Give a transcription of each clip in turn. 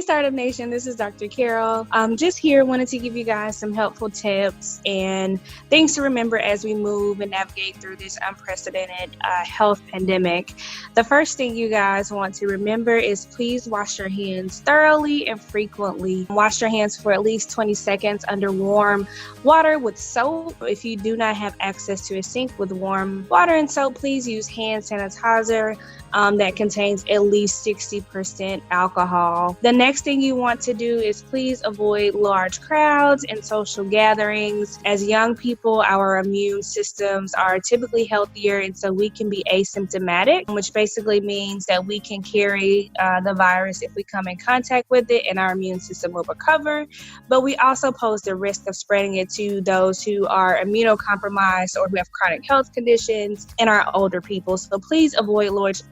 Startup Nation, this is Dr. Carol. I'm just here, wanted to give you guys some helpful tips and things to remember as we move and navigate through this unprecedented health pandemic. The first thing you guys want to remember is please wash your hands thoroughly and frequently. Wash your hands for at least 20 seconds under warm water with soap. If you do not have access to a sink with warm water and soap, please use hand sanitizer that contains at least 60% alcohol. The next thing you want to do is please avoid large crowds and social gatherings. As young people, our immune systems are typically healthier, and so we can be asymptomatic, which basically means that we can carry the virus if we come in contact with it, and our immune system will recover. But we also pose the risk of spreading it to those who are immunocompromised or who have chronic health conditions and our older people. So please avoid large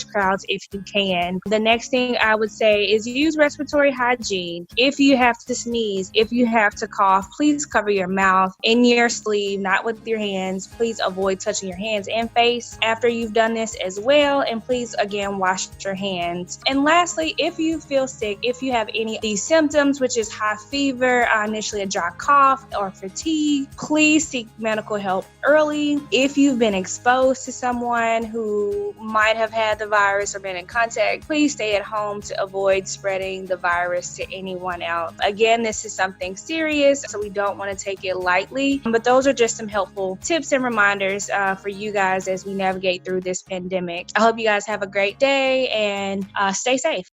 crowds if you can. The next thing I would say is use respiratory hygiene. If you have to sneeze, if you have to cough, please cover your mouth in your sleeve, not with your hands. Please avoid touching your hands and face after you've done this as well. And please, again, wash your hands. And lastly, if you feel sick, if you have any of these symptoms, which is high fever, initially a dry cough or fatigue, please seek medical help early. If you've been exposed to someone who might have had the virus or been in contact, please stay at home to avoid spreading the virus to anyone else. Again, this is something serious, so we don't want to take it lightly. But those are just some helpful tips and reminders for you guys as we navigate through this pandemic. I hope you guys have a great day and stay safe.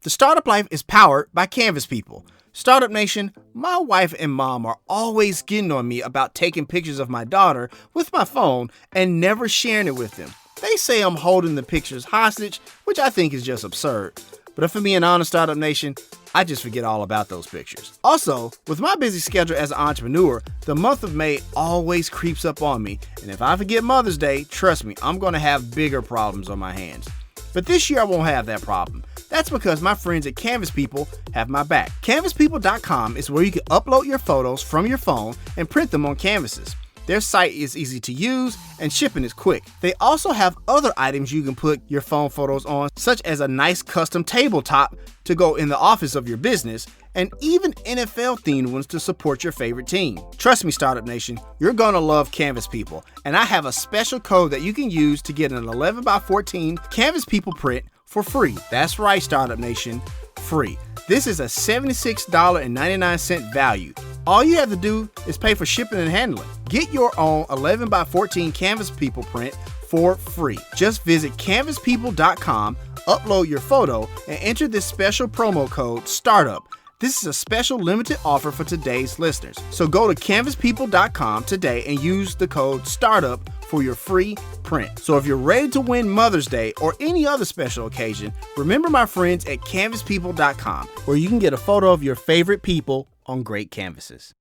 The Startup Life is powered by Canvas People. Startup Nation, my wife and mom are always getting on me about taking pictures of my daughter with my phone and never sharing it with them. They say I'm holding the pictures hostage, which I think is just absurd. But if I'm being honest, Startup Nation, I just forget all about those pictures. Also, with my busy schedule as an entrepreneur, the month of May always creeps up on me. And if I forget Mother's Day, trust me, I'm going to have bigger problems on my hands. But this year I won't have that problem. That's because my friends at Canvas People have my back. CanvasPeople.com is where you can upload your photos from your phone and print them on canvases. Their site is easy to use and shipping is quick. They also have other items you can put your phone photos on, such as a nice custom tabletop to go in the office of your business, and even NFL themed ones to support your favorite team. Trust me, Startup Nation, you're gonna love Canvas People, and I have a special code that you can use to get an 11x14 Canvas People print for free. That's right, Startup Nation, free. This is a $76.99 value. All you have to do is pay for shipping and handling. Get your own 11x14 Canvas People print for free. Just visit canvaspeople.com, upload your photo, and enter this special promo code STARTUP. This is a special limited offer for today's listeners. So go to canvaspeople.com today and use the code STARTUP for your free print. So if you're ready to win Mother's Day or any other special occasion, remember my friends at canvaspeople.com, where you can get a photo of your favorite people on great canvases.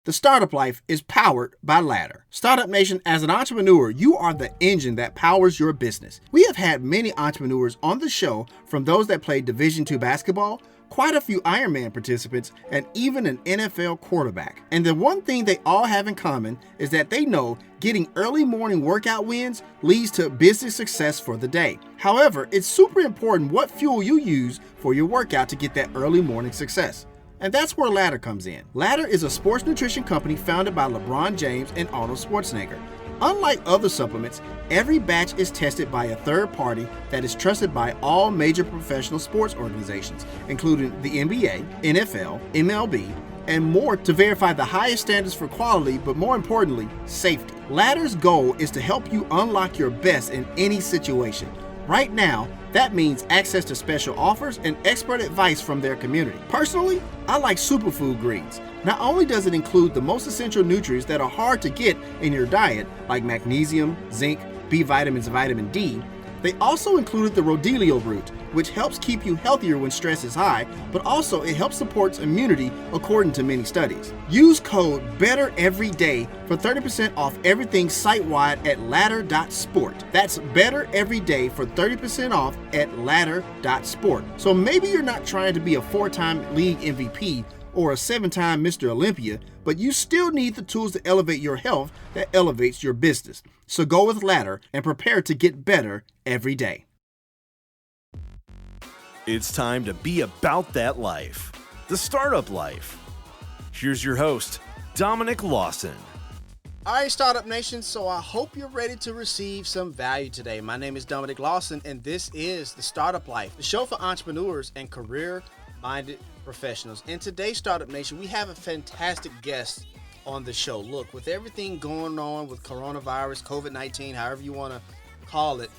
The Startup Life is powered by Ladder. Startup Nation, as an entrepreneur, you are the engine that powers your business. We have had many entrepreneurs on the show, from those that played Division II basketball, quite a few Ironman participants, and even an NFL quarterback. And the one thing they all have in common is that they know getting early morning workout wins leads to business success for the day. However, it's super important what fuel you use for your workout to get that early morning success. And that's where Ladder comes in. Ladder is a sports nutrition company founded by LeBron James and Arnold Schwarzenegger. Unlike other supplements, every batch is tested by a third party that is trusted by all major professional sports organizations, including the NBA, NFL, MLB, and more, to verify the highest standards for quality, but more importantly, safety. Ladder's goal is to help you unlock your best in any situation. Right now, that means access to special offers and expert advice from their community. Personally, I like superfood greens. Not only does it include the most essential nutrients that are hard to get in your diet, like magnesium, zinc, B vitamins, and vitamin D, they also included the Rodelio root, which helps keep you healthier when stress is high, but also it helps support immunity according to many studies. Use code BETTEREVERYDAY for 30% off everything site-wide at ladder.sport. That's BETTEREVERYDAY for 30% off at ladder.sport. So maybe you're not trying to be a 4-time league MVP or a 7-time Mr. Olympia, but you still need the tools to elevate your health that elevates your business. So go with Ladder and prepare to get better every day. It's time to be about that life, the startup life. Here's your host, Dominic Lawson. All right, Startup Nation, so I hope you're ready to receive some value today. My name is Dominic Lawson, and this is The Startup Life, the show for entrepreneurs and career-minded professionals. And today, Startup Nation, we have a fantastic guest on the show. Look, with everything going on with coronavirus, COVID-19, however you want to call it,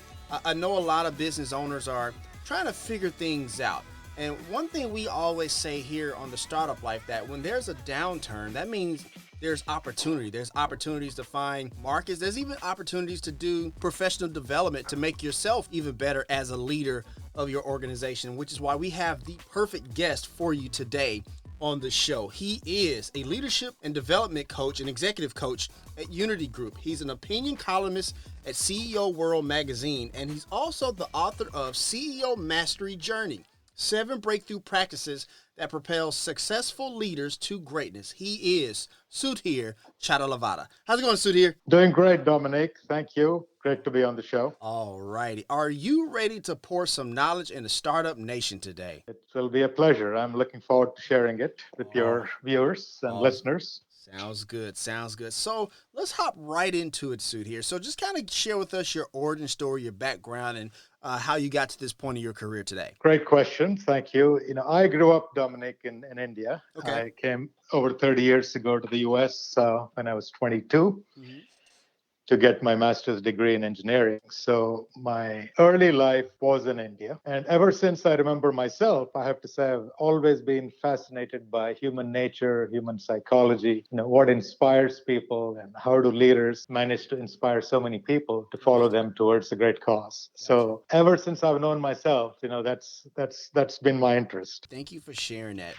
I know a lot of business owners are trying to figure things out. And one thing we always say here on The Startup Life, that when there's a downturn, that means there's opportunity. There's opportunities to find markets. There's even opportunities to do professional development to make yourself even better as a leader of your organization, which is why we have the perfect guest for you today on the show. He is a leadership and development coach and executive coach at Unity Group. He's an opinion columnist at CEO World Magazine, and he's also the author of CEO Mastery Journey, 7 breakthrough practices that propel successful leaders to greatness. He is Sudhir Chatalavada. How's it going, Sudhir? Doing great, Dominic. Thank you. Great to be on the show. All righty. Are you ready to pour some knowledge into Startup Nation today? It will be a pleasure. I'm looking forward to sharing it with your viewers and listeners. Sounds good. Sounds good. So let's hop right into it, Sudhir. So just kind of share with us your origin story, your background, and how you got to this point in your career today. Great question. Thank you. I grew up, Dominic, in India. Okay. I came over 30 years ago to the U.S. When I was 22. To get my master's degree in engineering. So my early life was in India. And ever since I remember myself, I have to say I've always been fascinated by human nature, human psychology, what inspires people and how do leaders manage to inspire so many people to follow them towards a great cause. So ever since I've known myself, that's been my interest. Thank you for sharing that.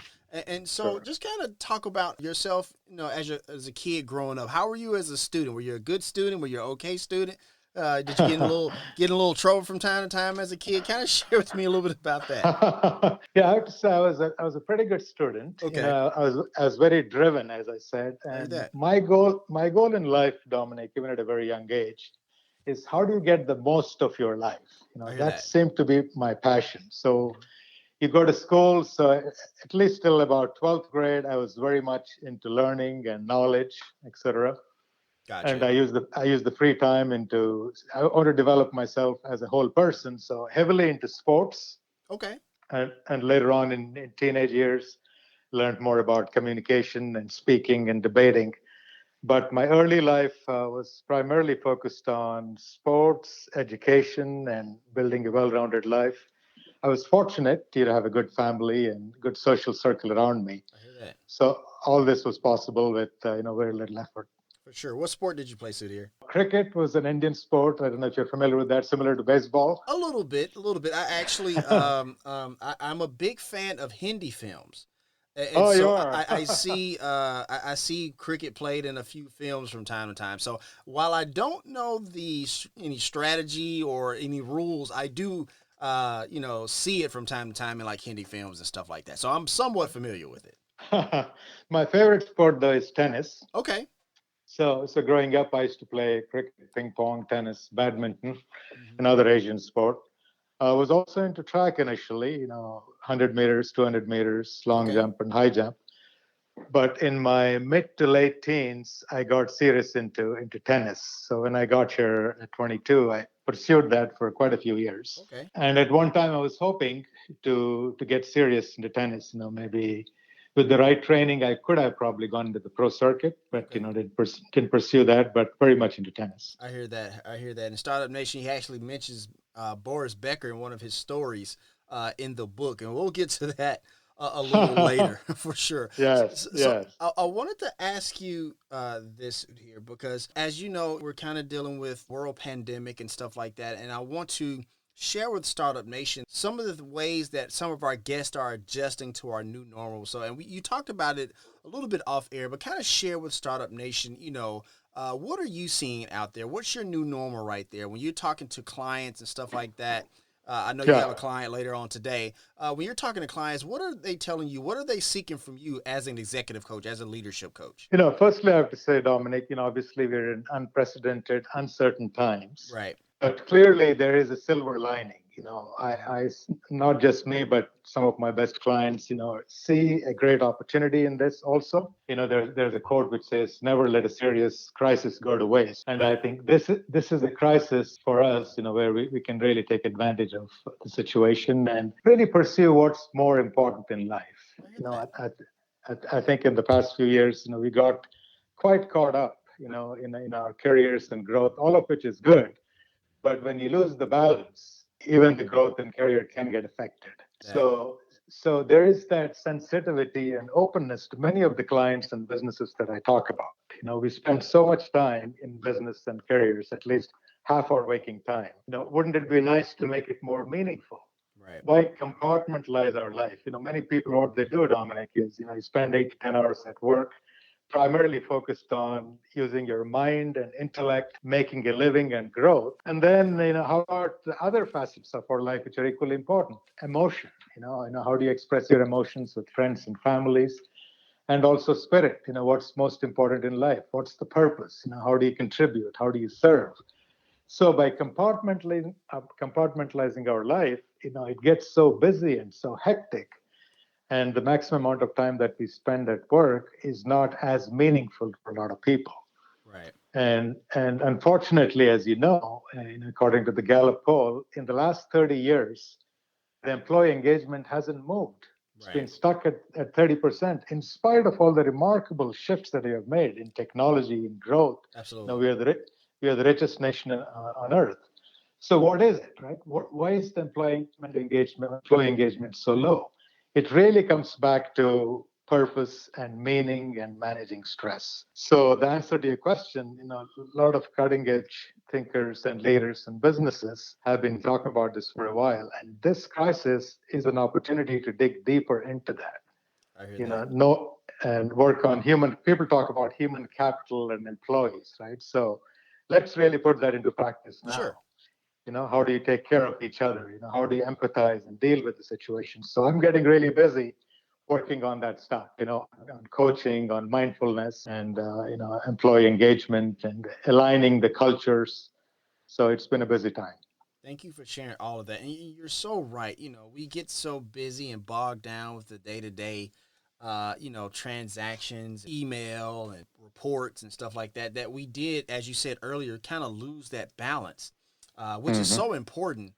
And so just kind of talk about yourself, as a kid growing up. How were you as a student? Were you a good student? Were you an okay student? Did you get in a little trouble from time to time as a kid? Kind of share with me a little bit about that. Yeah, I have to say I was a pretty good student. Okay. I was very driven, as I said. And my goal in life, Dominic, even at a very young age, is how do you get the most of your life? That seemed to be my passion. So you go to school, so at least till about 12th grade, I was very much into learning and knowledge, etc. Gotcha. And I used the free time I want to develop myself as a whole person, so heavily into sports. Okay. And later on in teenage years, learned more about communication and speaking and debating. But my early life was primarily focused on sports, education, and building a well-rounded life. I was fortunate to have a good family and good social circle around me. I hear that. So all this was possible with very little effort. For sure. What sport did you play, Sudhir? Cricket was an Indian sport. I don't know if you're familiar with that, similar to baseball. A little bit. I actually, I'm a big fan of Hindi films. And so you are. I see cricket played in a few films from time to time. So while I don't know any strategy or any rules, I do see it from time to time in like Hindi films and stuff like that. So I'm somewhat familiar with it. My favorite sport, though, is tennis. Okay. So growing up, I used to play cricket, ping pong, tennis, badminton, and other Asian sport. I was also into track initially, 100 meters, 200 meters, long jump, and high jump. But in my mid to late teens, I got serious into tennis. So when I got here at 22, I pursued that for quite a few years. Okay. And at one time, I was hoping to get serious into tennis. Maybe with the right training, I could have probably gone into the pro circuit, but didn't pursue that. But very much into tennis. I hear that. In Startup Nation, he actually mentions Boris Becker in one of his stories in the book, and we'll get to that a little later for sure. Yes. I wanted to ask you this here because, as you know, we're kind of dealing with world pandemic and stuff like that, and I want to share with Startup Nation some of the ways that some of our guests are adjusting to our new normal. So, and you talked about it a little bit off air, but kind of share with Startup Nation, what are you seeing out there? What's your new normal right there? When you're talking to clients and stuff like that, I know you have a client later on today. When you're talking to clients, what are they telling you? What are they seeking from you as an executive coach, as a leadership coach? Firstly, I have to say, Dominic, obviously we're in unprecedented, uncertain times. Right. But clearly there is a silver lining. not just me, but some of my best clients, see a great opportunity in this also. There's a quote which says, never let a serious crisis go to waste. And I think this is a crisis for us, where we can really take advantage of the situation and really pursue what's more important in life. I think in the past few years, we got quite caught up, in our careers and growth, all of which is good. But when you lose the balance, even the growth and career can get affected. So there is that sensitivity and openness to many of the clients and businesses that I talk about. We spend so much time in business and careers, at least half our waking time. Wouldn't it be nice to make it more meaningful? Right. Why compartmentalize our life? Many people, what they do, Dominic, is, you spend 8 to 10 hours at work, primarily focused on using your mind and intellect, making a living and growth. And then, how about the other facets of our life, which are equally important? Emotion, how do you express your emotions with friends and families? And also spirit, what's most important in life? What's the purpose? How do you contribute? How do you serve? So by compartmentalizing our life, it gets so busy and so hectic. And the maximum amount of time that we spend at work is not as meaningful for a lot of people. Right. And unfortunately, as you know, according to the Gallup poll, in the last 30 years, the employee engagement hasn't moved. It's been stuck at 30%, in spite of all the remarkable shifts that we have made in technology and growth. Absolutely. We are the richest nation on earth. So what is it, right? Why is the employee engagement so low? It really comes back to purpose and meaning and managing stress. So the answer to your question, a lot of cutting edge thinkers and leaders and businesses have been talking about this for a while. And this crisis is an opportunity to dig deeper into that. I hear that. And work on people talk about human capital and employees, right? So let's really put that into practice now. Sure. How do you take care of each other? How do you empathize and deal with the situation? So I'm getting really busy working on that stuff, on coaching, on mindfulness and, employee engagement and aligning the cultures. So it's been a busy time. Thank you for sharing all of that. And you're so right. We get so busy and bogged down with the day-to-day, transactions, email and reports and stuff like that, that we did, as you said earlier, kind of lose that balance. Which is so important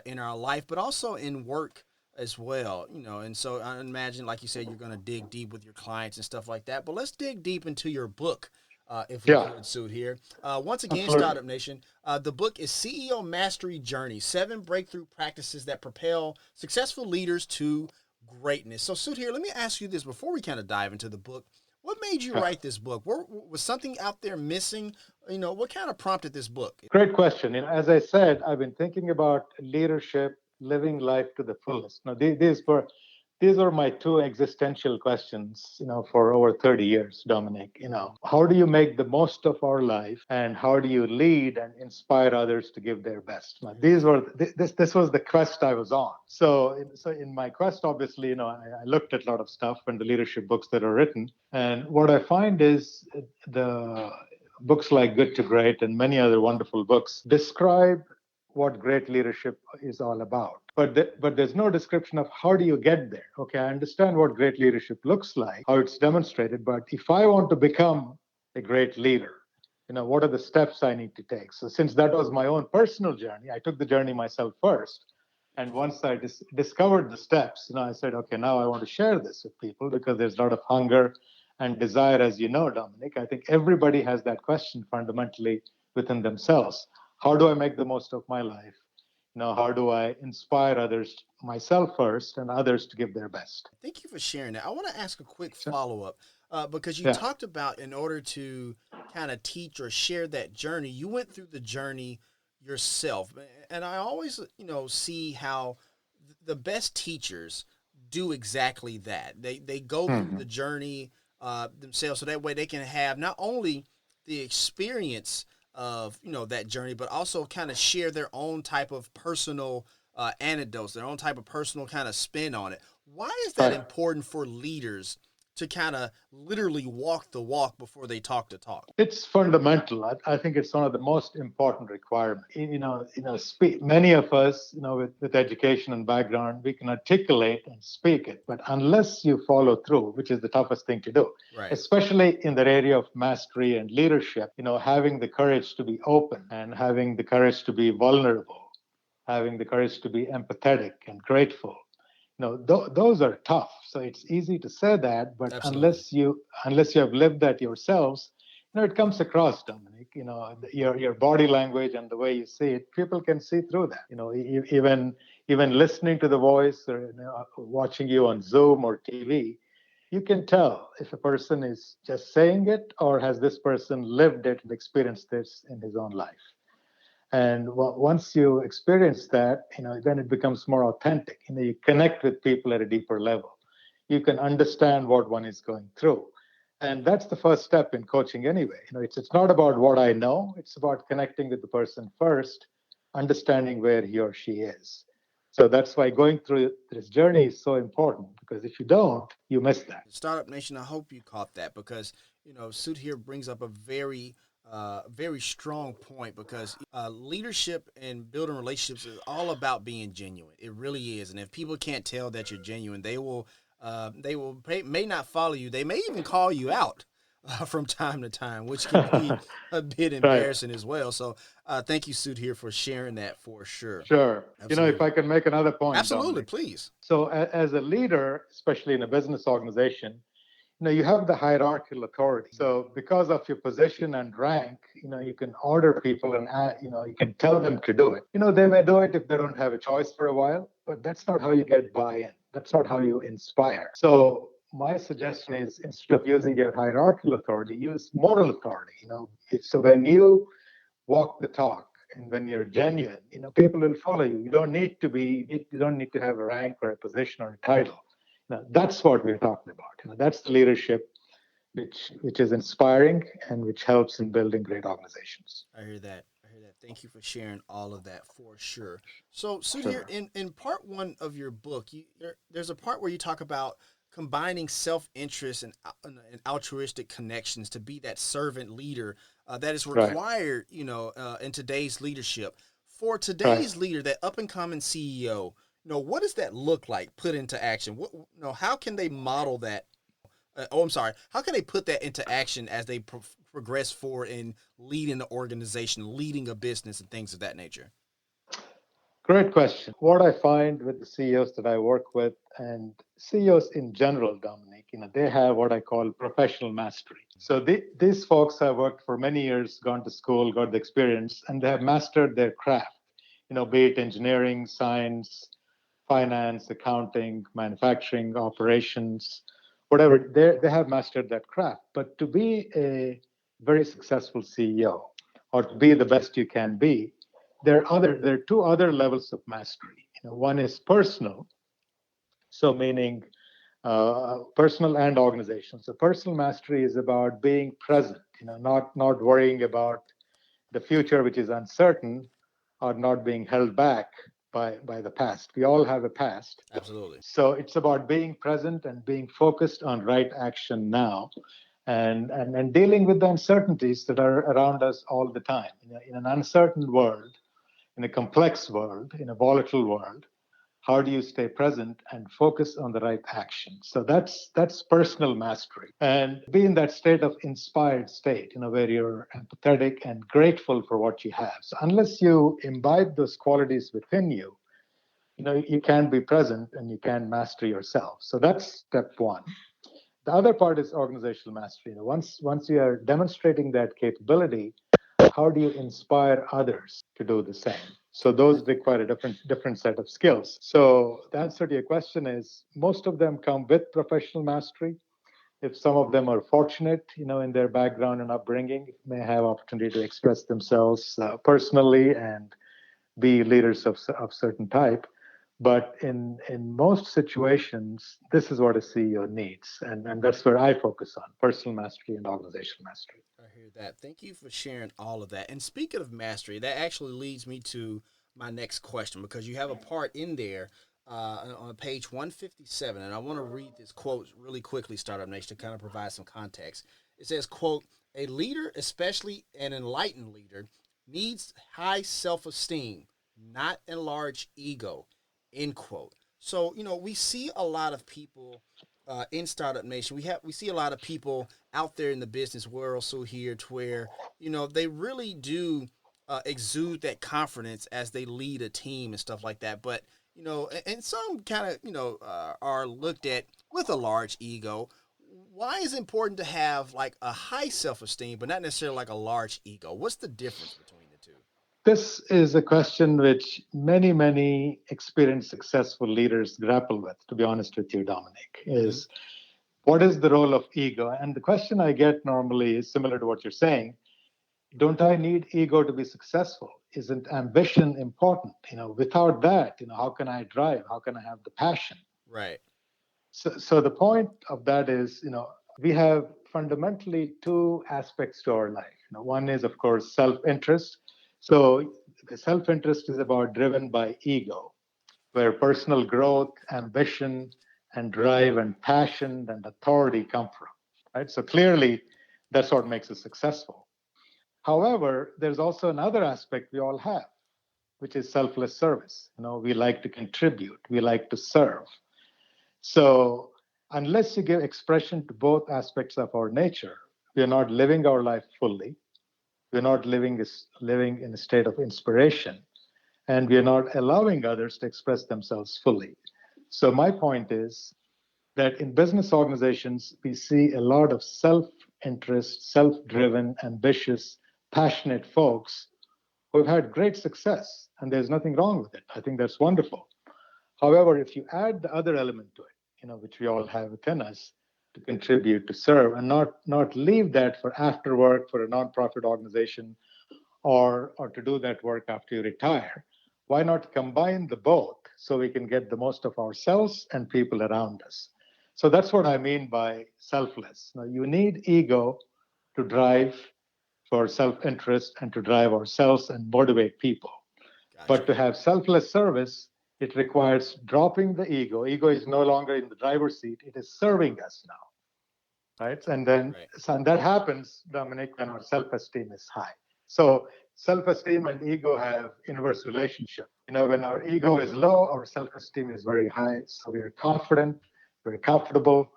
in our life, but also in work as well, And so I imagine, like you said, you're going to dig deep with your clients and stuff like that. But let's dig deep into your book, if we could, Sud, here. Once again, Absolutely. Startup Nation, the book is CEO Mastery Journey, 7 breakthrough practices that propel successful leaders to greatness. So, Sud, here, let me ask you this before we kind of dive into the book. What made you write this book? Was something out there missing? What kind of prompted this book? Great question. As I said, I've been thinking about leadership, living life to the fullest. Now, these were my 2 existential questions, for over 30 years, Dominic. How do you make the most of our life, and how do you lead and inspire others to give their best? Now, this was the quest I was on. So in my quest, obviously, I looked at a lot of stuff and the leadership books that are written, and what I find is the books like Good to Great and many other wonderful books describe what great leadership is all about. But there's no description of how do you get there. Okay, I understand what great leadership looks like, how it's demonstrated, but if I want to become a great leader, what are the steps I need to take? So since that was my own personal journey, I took the journey myself first. And once I discovered the steps, I said, okay, now I want to share this with people because there's a lot of hunger and desire, as you know, Dominic. I think everybody has that question fundamentally within themselves. How do I make the most of my life? How do I inspire others, myself first, and others to give their best? Thank you for sharing that. I want to ask a quick follow-up because you talked about in order to kind of teach or share that journey, you went through the journey yourself. And I always, see how the best teachers do exactly that. They go through the journey themselves, so that way they can have not only the experience of that journey, but also kind of share their own type of personal anecdotes, their own type of personal kind of spin on it. Why is that important for leaders to kind of literally walk the walk before they talk the talk? It's fundamental. I think it's one of the most important requirements. Many of us, with education and background, we can articulate and speak it, but unless you follow through, which is the toughest thing to do, Right. especially in the area of mastery and leadership, having the courage to be open and having the courage to be vulnerable, having the courage to be empathetic and grateful. Those are tough. So it's easy to say that, but Absolutely. unless you have lived that yourselves, it comes across, Dominic. Your body language and the way you see it, people can see through that. Even listening to the voice or watching you on Zoom or TV, you can tell if a person is just saying it or has this person lived it and experienced this in his own life. And once you experience that, then it becomes more authentic. You connect with people at a deeper level. You can understand what one is going through. And that's the first step in coaching anyway. It's not about what I know. It's about connecting with the person first, understanding where he or she is. So that's why going through this journey is so important, because if you don't, you miss that. Startup Nation, I hope you caught that, because Sud here brings up a very very strong point, because leadership and building relationships is all about being genuine. It really is. And if people can't tell that you're genuine, they may not follow you. They may even call you out from time to time, which can be a bit embarrassing as well. So thank you, Sud, here, for sharing that for sure. Sure. Absolutely. If I can make another point. Absolutely, Dominic. please. So as a leader, especially in a business organization, you have the hierarchical authority. So because of your position and rank, you can order people and, you can tell them to do it. They may do it if they don't have a choice for a while, but that's not how you get buy-in. That's not how you inspire. So my suggestion is, instead of using your hierarchical authority, use moral authority. So when you walk the talk and when you're genuine, people will follow you. You don't need to have a rank or a position or a title. Now, that's what we're talking about. That's the leadership which is inspiring and which helps in building great organizations. I hear that. Thank you for sharing all of that for sure. So, Sudhir, in part one of your book, there's a part where you talk about combining self-interest and altruistic connections to be that servant leader that is required, in today's leadership. For today's leader, that up-and-coming CEO, what does that look like put into action? How can they model that? How can they put that into action as they progress forward in leading the organization, leading a business, and things of that nature? Great question. What I find with the CEOs that I work with, and CEOs in general, Dominic, they have what I call professional mastery. So these folks have worked for many years, gone to school, got the experience, and they have mastered their craft, be it engineering, science, finance, accounting, manufacturing, operations, whatever. They have mastered that craft. But to be a very successful CEO, or to be the best you can be, there are two other levels of mastery. One is personal, so meaning personal and organizational. So personal mastery is about being present, not worrying about the future, which is uncertain, or not being held back by the past. We all have a past. Absolutely. So it's about being present and being focused on right action now, and dealing with the uncertainties that are around us all the time. In an uncertain world, in a complex world, in a volatile world, how do you stay present and focus on the right action? So that's personal mastery, and be in that state of inspired state, where you're empathetic and grateful for what you have. So unless you imbibe those qualities within you, you can't be present and you can't master yourself. So that's step one. The other part is organizational mastery. Once you are demonstrating that capability, how do you inspire others to do the same? So those require a different set of skills. So the answer to your question is, most of them come with professional mastery. If some of them are fortunate, in their background and upbringing, may have opportunity to express themselves personally and be leaders of certain type. But in most situations, this is what a CEO needs. And that's where I focus on, personal mastery and organizational mastery. I hear that. Thank you for sharing all of that. And speaking of mastery, that actually leads me to my next question, because you have a part in there on page 157, and I want to read this quote really quickly, Startup Nation, to kind of provide some context. It says, quote, "A leader, especially an enlightened leader, needs high self-esteem, not a large ego," end quote. So, we see a lot of people in Startup Nation. We see a lot of people out there in the business world, so here to where, they really do exude that confidence as they lead a team and stuff like that. But, and some kind of, are looked at with a large ego. Why is it important to have like a high self-esteem, but not necessarily like a large ego? What's the difference between the two? This is a question which many, many experienced, successful leaders grapple with, to be honest with you, Dominic, is what is the role of ego? And the question I get normally is similar to what you're saying. Don't I need ego to be successful? Isn't ambition important? Without that, how can I drive? How can I have the passion? Right. So the point of that is, we have fundamentally two aspects to our life. One is, of course, self-interest. So the self-interest is driven by ego, where personal growth, ambition, and drive and passion and authority come from, right? So clearly, that's what makes us successful. However, there's also another aspect we all have, which is selfless service. We like to contribute, we like to serve. So unless you give expression to both aspects of our nature, we are not living our life fully. We're not living in a state of inspiration, and we are not allowing others to express themselves fully. So my point is that in business organizations, we see a lot of self-interest, self-driven, ambitious, passionate folks who have had great success, and there's nothing wrong with it. I think that's wonderful. However, if you add the other element to it, which we all have within us, to contribute, to serve, and not leave that for after work for a nonprofit organization or to do that work after you retire, why not combine the both so we can get the most of ourselves and people around us? So that's what I mean by selfless. Now, you need ego to drive for self-interest and to drive ourselves and motivate people. Gotcha. But to have selfless service, it requires dropping the ego. Ego is no longer in the driver's seat. It is serving us now, right? And then and that happens, Dominic, when our self-esteem is high. So self-esteem and ego have inverse relationship. When our ego is low, our self-esteem is very high. So we are confident, we're comfortable.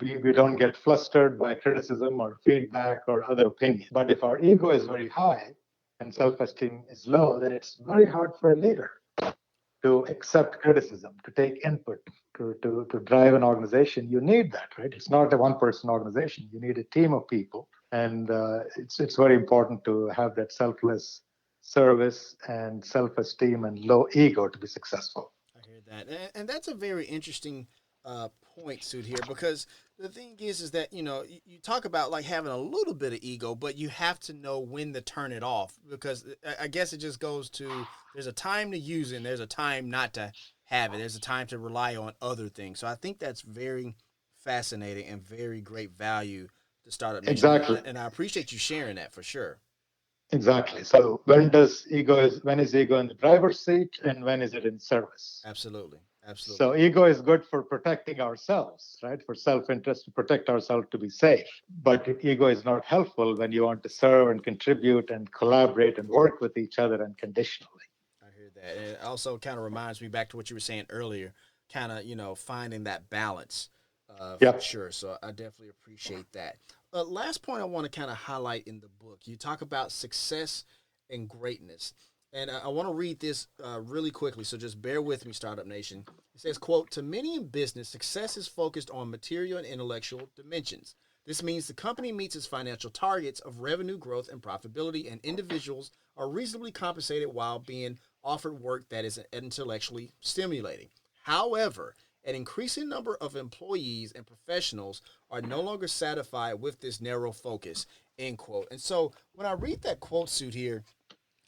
We don't get flustered by criticism or feedback or other opinions. But if our ego is very high and self-esteem is low, then it's very hard for a leader to accept criticism, to take input, to drive an organization. You need that, right? It's not a one-person organization. You need a team of people. And it's very important to have that selfless service and self-esteem and low ego to be successful. I hear that. And that's a very interesting point, Sud, here, because the thing is that, you talk about like having a little bit of ego, but you have to know when to turn it off, because I guess it just goes to, there's a time to use it and there's a time not to have it. There's a time to rely on other things. So I think that's very fascinating and very great value to Startup Nation. Exactly. And I appreciate you sharing that for sure. Exactly. So when is ego in the driver's seat and when is it in service? Absolutely. Absolutely. So ego is good for protecting ourselves, right? For self-interest, to protect ourselves, to be safe. But ego is not helpful when you want to serve and contribute and collaborate and work with each other unconditionally. I hear that. And it also kind of reminds me back to what you were saying earlier, kind of, finding that balance for sure. So I definitely appreciate that. Last point I want to kind of highlight in the book, you talk about success and greatness. And I want to read this really quickly, so just bear with me, Startup Nation. It says, quote, "To many in business, success is focused on material and intellectual dimensions. This means the company meets its financial targets of revenue growth and profitability, and individuals are reasonably compensated while being offered work that is intellectually stimulating. However, an increasing number of employees and professionals are no longer satisfied with this narrow focus," end quote. And so when I read that quote, Sud, here,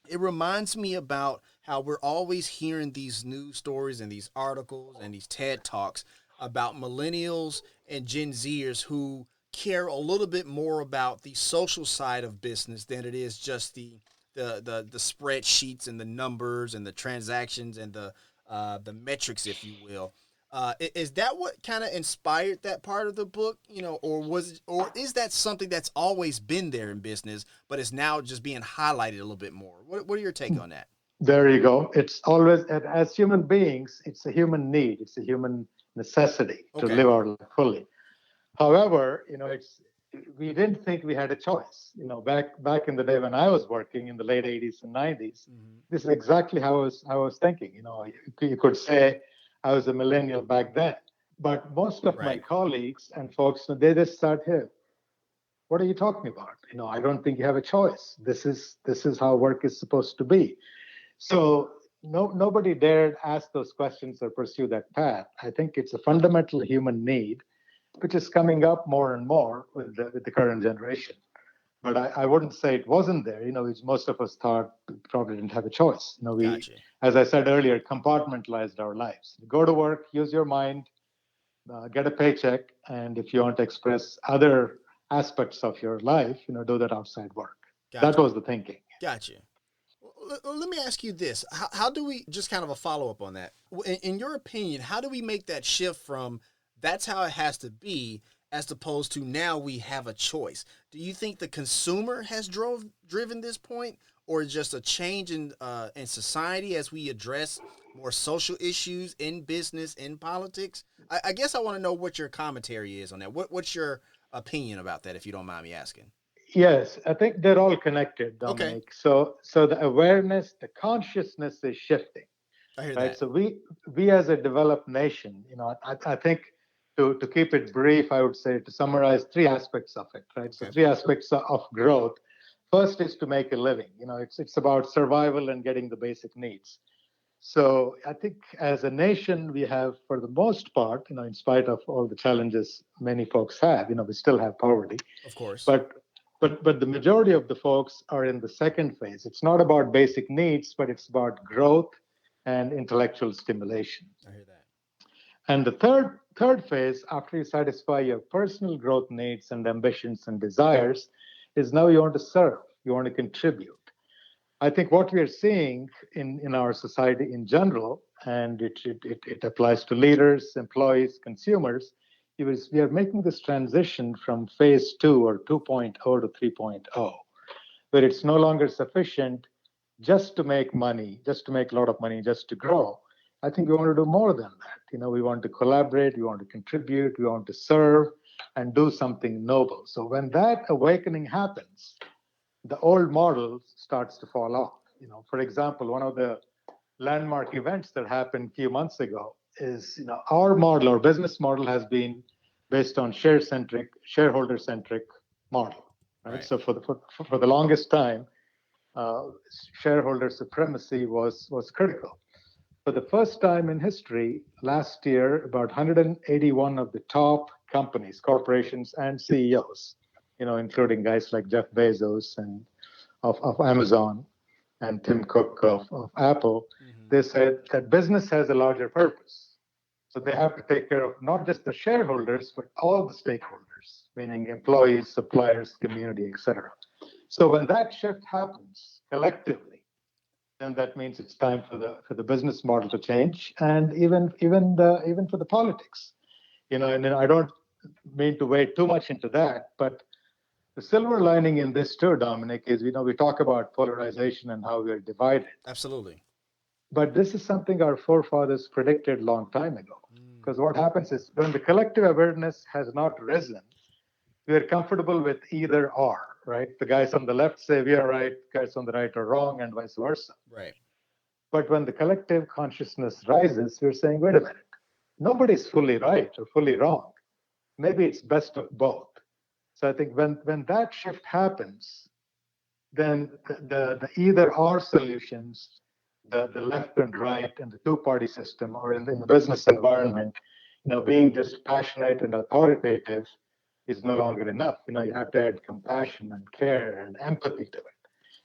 it reminds me about how we're always hearing these news stories and these articles and these TED Talks about millennials and Gen Zers who care a little bit more about the social side of business than it is just the spreadsheets and the numbers and the transactions and the the metrics, if you will. Is that what kind of inspired that part of the book, or is that something that's always been there in business, but is now just being highlighted a little bit more? What are your take on that? There you go. It's always, as human beings, it's a human need. It's a human necessity to live our life fully. However, we didn't think we had a choice. Back in the day when I was working in the late 80s and 90s, this is exactly how I was thinking. You could say I was a millennial back then. But most of my colleagues and folks, they just start here. What are you talking about? I don't think you have a choice. This is how work is supposed to be. So nobody dared ask those questions or pursue that path. I think it's a fundamental human need, which is coming up more and more with the current generation. But I wouldn't say it wasn't there. Most of us thought we probably didn't have a choice. We, as I said earlier, compartmentalized our lives. Go to work, use your mind, get a paycheck, and if you want to express other aspects of your life, do that outside work. That was the thinking. Gotcha. Let me ask you this. How do we, just kind of a follow-up on that, in your opinion, how do we make that shift from that's how it has to be as opposed to now we have a choice? Do you think the consumer has driven this point, or just a change in society as we address more social issues in business, in politics? I guess I want to know what your commentary is on that. What's your opinion about that, if you don't mind me asking? Yes, I think they're all connected, Dominic. Okay. So the awareness, the consciousness is shifting. I hear right? that. So we as a developed nation, I think to keep it brief, I would say, to summarize three aspects of it, right? So three aspects of growth. First is to make a living. It's about survival and getting the basic needs. So I think as a nation, we have, for the most part, in spite of all the challenges many folks have, we still have poverty. Of course. But the majority of the folks are in the second phase. It's not about basic needs, but it's about growth and intellectual stimulation. I hear that. And the third phase, after you satisfy your personal growth needs and ambitions and desires, is now you want to serve, you want to contribute. I think what we are seeing in our society in general, and it applies to leaders, employees, consumers, we are making this transition from phase 2 or 2.0 to 3.0, where it's no longer sufficient just to make money, just to make a lot of money, just to grow. I think we want to do more than that. We want to collaborate, we want to contribute, we want to serve and do something noble. So when that awakening happens, the old model starts to fall off. For example, one of the landmark events that happened a few months ago is, our model, our business model has been based on shareholder-centric model, right? So for the longest time, shareholder supremacy was critical. For the first time in history, last year, about 181 of the top companies, corporations, and CEOs, including guys like Jeff Bezos and of Amazon and Tim Cook of Apple, they said that business has a larger purpose. So they have to take care of not just the shareholders, but all the stakeholders, meaning employees, suppliers, community, etc. So when that shift happens collectively, then that means it's time for the business model to change, and even for the politics. And I don't mean to wade too much into that, but the silver lining in this too, Dominic, is we talk about polarization and how we are divided. Absolutely. But this is something our forefathers predicted a long time ago. Because what happens is when the collective awareness has not risen, we are comfortable with either or, right? The guys on the left say we are right, guys on the right are wrong, and vice versa. Right. But when the collective consciousness rises, we're saying, wait a minute, nobody's fully right or fully wrong. Maybe it's best of both. So I think when that shift happens, then the either or solutions, the left and right and the two-party system, or in the business environment, being just passionate and authoritative is no longer enough. You have to add compassion and care and empathy to it.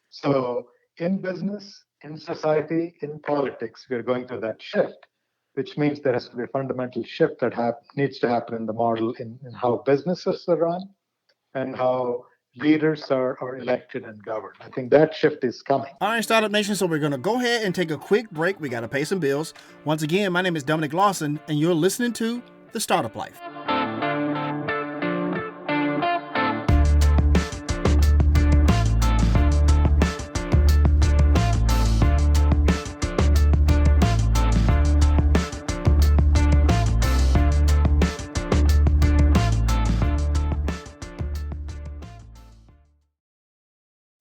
So in business, in society, in politics, we're going through that shift, which means there has to be a fundamental shift that needs to happen in the model in how businesses are run and how leaders are elected and governed. I think that shift is coming. All right, Startup Nation, so we're going to go ahead and take a quick break. We got to pay some bills. Once again, my name is Dominic Lawson, and you're listening to The Startup Life.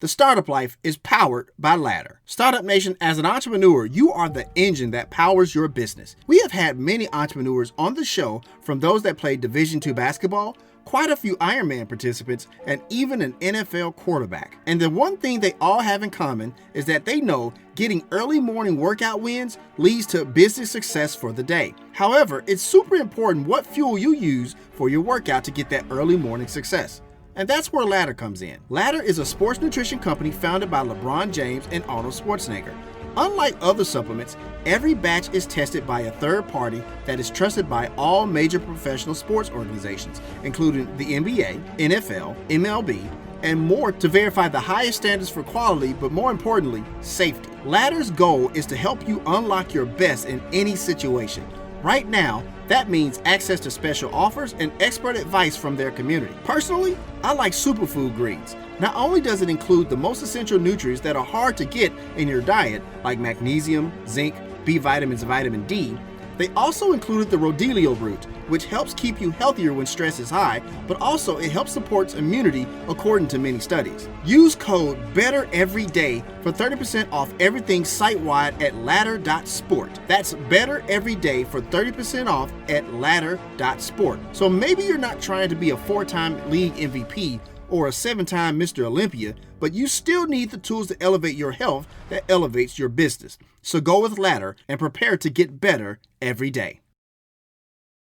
The Startup Life is powered by Ladder. Startup Nation, as an entrepreneur, you are the engine that powers your business. We have had many entrepreneurs on the show, from those that played Division II basketball, quite a few Ironman participants, and even an NFL quarterback. And the one thing they all have in common is that they know getting early morning workout wins leads to business success for the day. However, it's super important what fuel you use for your workout to get that early morning success. And that's where Ladder comes in. Ladder is a sports nutrition company founded by LeBron James and Arnold Schwarzenegger. Unlike other supplements, every batch is tested by a third party that is trusted by all major professional sports organizations, including the NBA, NFL, MLB, and more, to verify the highest standards for quality, but more importantly, safety. Ladder's goal is to help you unlock your best in any situation. Right now, that means access to special offers and expert advice from their community. Personally, I like superfood greens. Not only does it include the most essential nutrients that are hard to get in your diet, like magnesium, zinc, B vitamins, and vitamin D, they also included the Rodelio root, which helps keep you healthier when stress is high, but also it helps support immunity according to many studies. Use code BETTEREVERYDAY for 30% off everything site-wide at ladder.sport. That's BETTEREVERYDAY for 30% off at ladder.sport. So maybe you're not trying to be a 4-time league MVP or a 7-time Mr. Olympia, but you still need the tools to elevate your health that elevates your business. So go with Ladder and prepare to get better every day.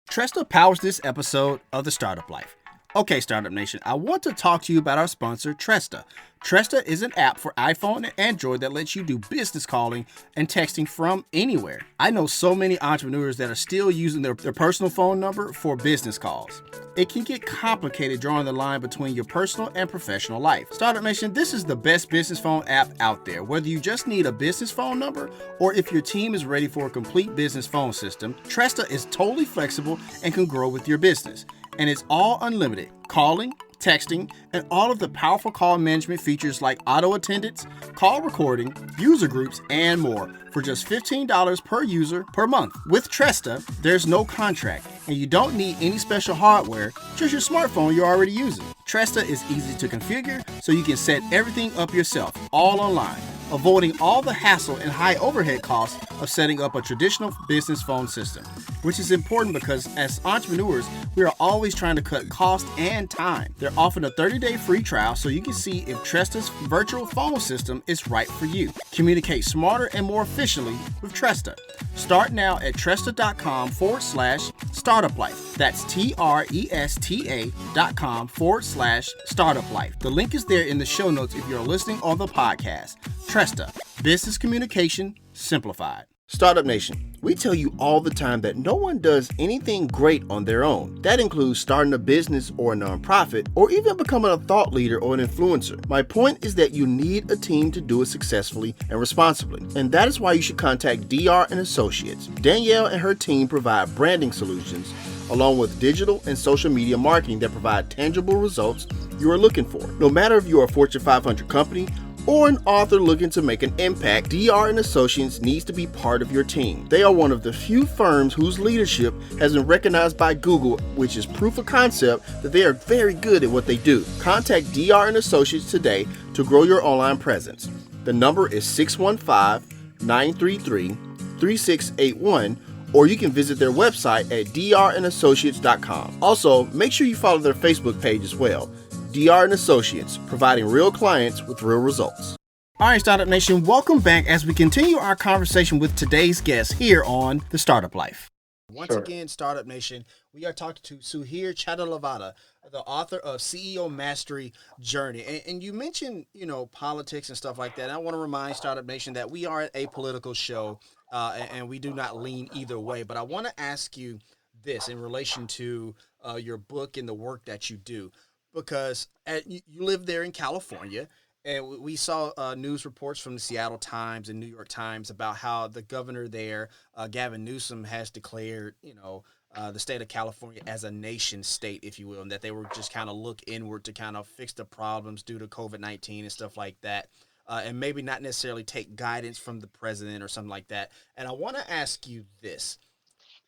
Tresta powers this episode of The Startup Life. Okay, Startup Nation, I want to talk to you about our sponsor, Tresta. Tresta is an app for iPhone and Android that lets you do business calling and texting from anywhere. I know so many entrepreneurs that are still using their personal phone number for business calls. It can get complicated drawing the line between your personal and professional life. Startup Nation, this is the best business phone app out there. Whether you just need a business phone number or if your team is ready for a complete business phone system, Tresta is totally flexible and can grow with your business. And it's all unlimited calling, texting, and all of the powerful call management features like auto attendance, call recording, user groups, and more for just $15 per user per month. With Tresta, there's no contract, and you don't need any special hardware, just your smartphone you're already using. Tresta is easy to configure, so you can set everything up yourself, all online, avoiding all the hassle and high overhead costs of setting up a traditional business phone system, which is important because as entrepreneurs, we are always trying to cut cost and time. They're offering a 30-day free trial so you can see if Tresta's virtual phone system is right for you. Communicate smarter and more efficiently with Tresta. Start now at Tresta.com/startuplife. That's TRESTA.com/startuplife. The link is there in the show notes if you're listening on the podcast. Tresta, business communication simplified. Startup Nation, we tell you all the time that no one does anything great on their own. That includes starting a business or a nonprofit, or even becoming a thought leader or an influencer. My point is that you need a team to do it successfully and responsibly. And that is why you should contact DR & Associates. Danielle and her team provide branding solutions, along with digital and social media marketing that provide tangible results you are looking for. No matter if you are a Fortune 500 company or an author looking to make an impact, DR & Associates needs to be part of your team. They are one of the few firms whose leadership has been recognized by Google, which is proof of concept that they are very good at what they do. Contact DR & Associates today to grow your online presence. The number is 615-933-3681, or you can visit their website at drandassociates.com. Also, make sure you follow their Facebook page as well. DR & Associates, providing real clients with real results. All right, Startup Nation, welcome back as we continue our conversation with today's guest here on The Startup Life. Once again, Startup Nation, we are talking to Suhir Chatalavada, the author of CEO Mastery Journey. And you mentioned, politics and stuff like that. And I want to remind Startup Nation that we are a political show and we do not lean either way. But I want to ask you this in relation to your book and the work that you do. because you live there in California, and we saw news reports from the Seattle Times and New York Times about how the governor there, Gavin Newsom, has declared, the state of California as a nation state, if you will, and that they were just kind of look inward to kind of fix the problems due to COVID-19 and stuff like that. And maybe not necessarily take guidance from the president or something like that. And I want to ask you this.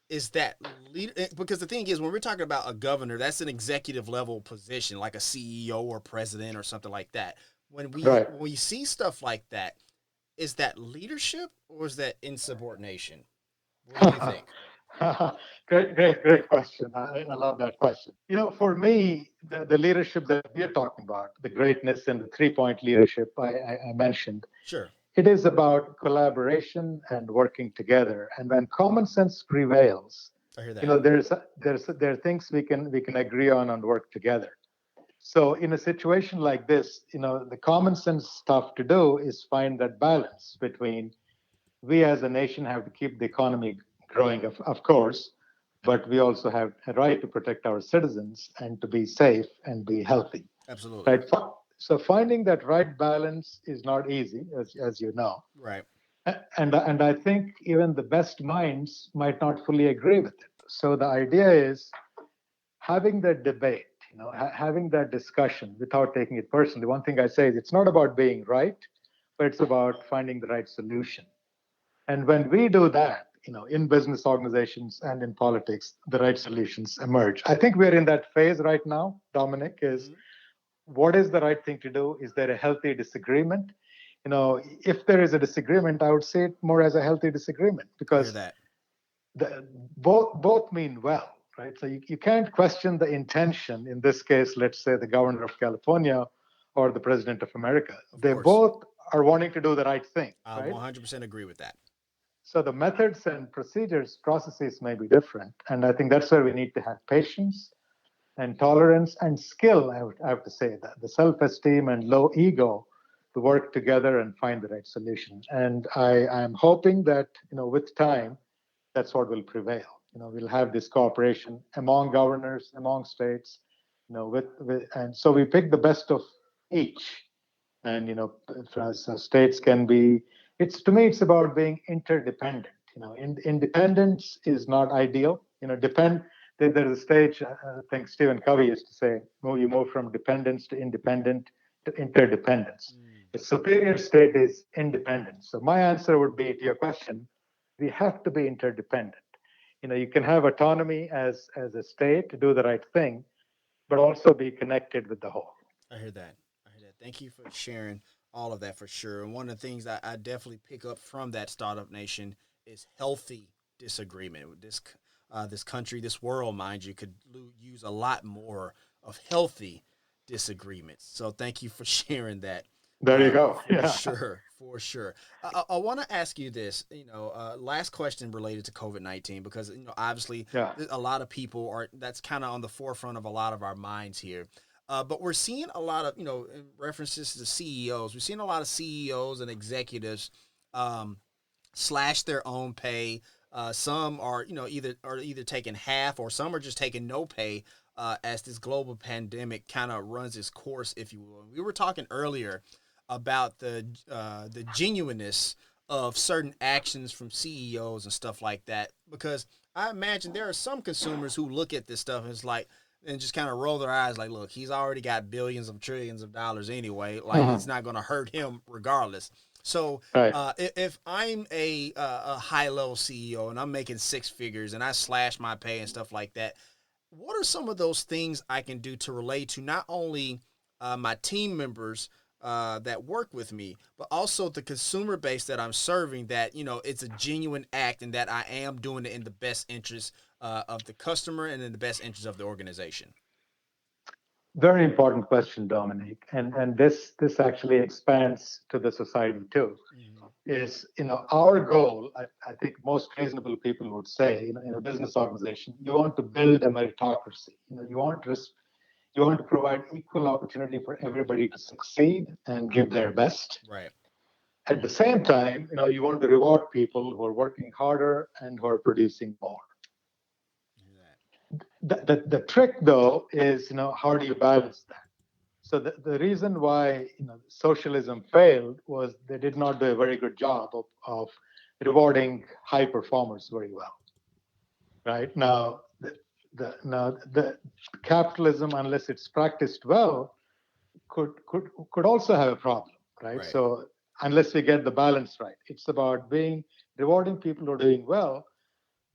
Is that because the thing is, when we're talking about a governor, that's an executive level position, like a CEO or president or something like that. When we see stuff like that, is that leadership or is that insubordination? What do you think? Great question. I love that question. For me, the leadership that we're talking about, the greatness and the 3-point leadership I mentioned, Sure. it is about collaboration and working together. And when common sense prevails, I hear that. there are things we can agree on and work together. So in a situation like this, the common sense stuff to do is find that balance between we as a nation have to keep the economy growing, of course, but we also have a right to protect our citizens and to be safe and be healthy. Absolutely. Right. So finding that right balance is not easy, as you know. Right. And I think even the best minds might not fully agree with it. So the idea is having that debate, having that discussion without taking it personally. One thing I say is it's not about being right, but it's about finding the right solution. And when we do that, in business organizations and in politics, the right solutions emerge. I think we're in that phase right now, Dominic, is what is the right thing to do? Is there a healthy disagreement? If there is a disagreement, I would say it more as a healthy disagreement because both mean well, right? So you can't question the intention. In this case, let's say the governor of California or the president of America. They both are wanting to do the right thing. I 100% agree with that. So the methods and processes may be different. And I think that's where we need to have patience and tolerance and skill, I have to say that, the self-esteem and low ego to work together and find the right solution. And I am hoping that, with time, that's what will prevail. We'll have this cooperation among governors, among states, and so we pick the best of each. And, so states can be, to me, it's about being interdependent. Independence is not ideal. There's a stage, I think Stephen Covey used to say, you move from dependence to independent to interdependence. The superior state is independence. So my answer would be to your question, we have to be interdependent. You can have autonomy as a state to do the right thing, but also be connected with the whole. I hear that. Thank you for sharing all of that for sure. And one of the things I definitely pick up from that startup nation is healthy disagreement. With this country, this world, mind you, could use a lot more of healthy disagreements. So thank you for sharing that. There you go. For sure. I want to ask you this, last question related to COVID-19, because, obviously a lot of people that's kind of on the forefront of a lot of our minds here. But we're seeing a lot of, in references to CEOs, we're seeing a lot of CEOs and executives slash their own pay. Some are, either taking half or some are just taking no pay as this global pandemic kind of runs its course, if you will. We were talking earlier about the genuineness of certain actions from CEOs and stuff like that, because I imagine there are some consumers who look at this stuff and it's like, and just kind of roll their eyes like, look, he's already got billions of trillions of dollars anyway. Like, it's not going to hurt him regardless. So if I'm a high-level CEO and I'm making six figures and I slash my pay and stuff like that, what are some of those things I can do to relate to not only my team members that work with me, but also the consumer base that I'm serving, that, it's a genuine act and that I am doing it in the best interest of the customer and in the best interest of the organization? Very important question, Dominic. And this actually expands to the society too. Is, our goal, I think most reasonable people would say, in a business organization, you want to build a meritocracy. You want to provide equal opportunity for everybody to succeed and give their best. Right. At the same time, you want to reward people who are working harder and who are producing more. the trick though is, how do you balance that? So the reason why socialism failed was they did not do a very good job of rewarding high performers very well. Right now, the capitalism, unless it's practiced well, could also have a problem. Right. So unless we get the balance right, it's about rewarding people who are doing well,